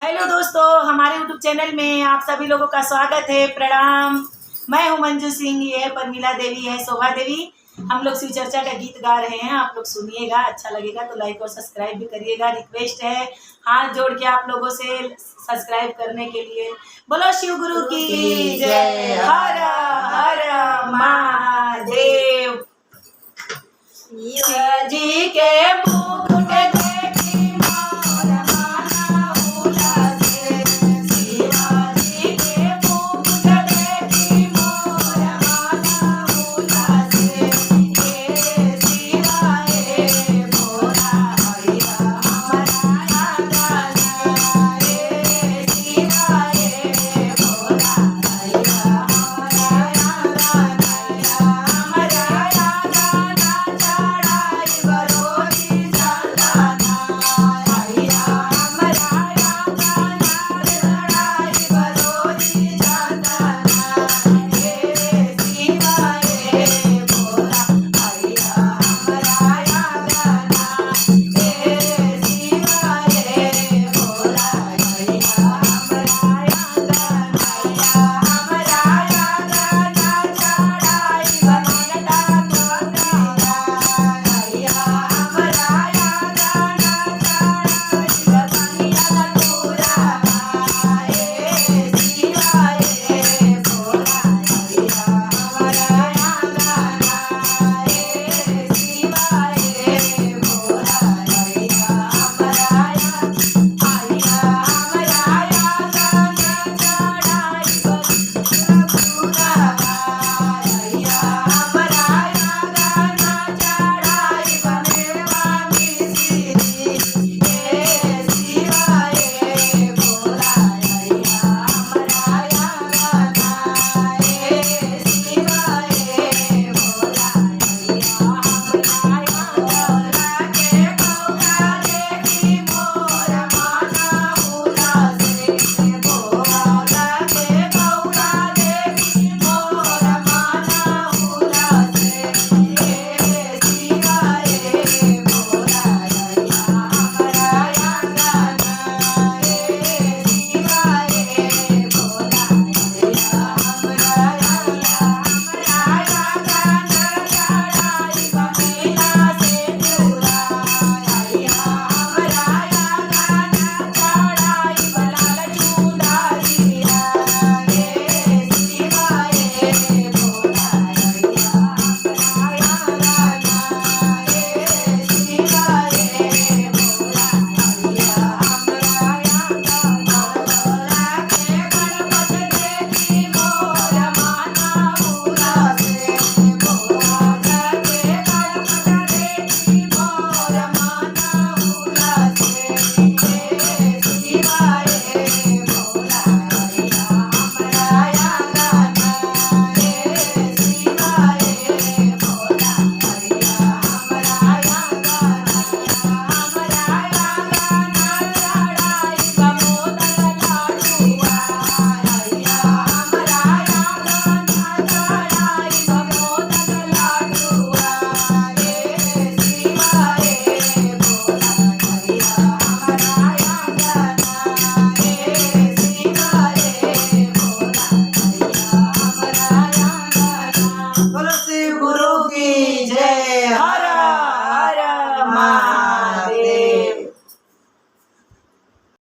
Hello दोस्तों, हमारे YouTube channel में आप सभी लोगों का स्वागत है। प्रणाम। मैं हूं मंजू सिंह, ये है परमिला देवी, है शोभा देवी। हम लोग शिव चर्चा का गीत गा रहे हैं, आप लोग सुनिएगा। अच्छा लगेगा तो लाइक और सब्सक्राइब भी करिएगा। रिक्वेस्ट है हाथ जोड़ के आप लोगों से सब्सक्राइब करने के लिए। बोलो शिव गुरु की जय। हर हर महादेव। शिव जी के मुख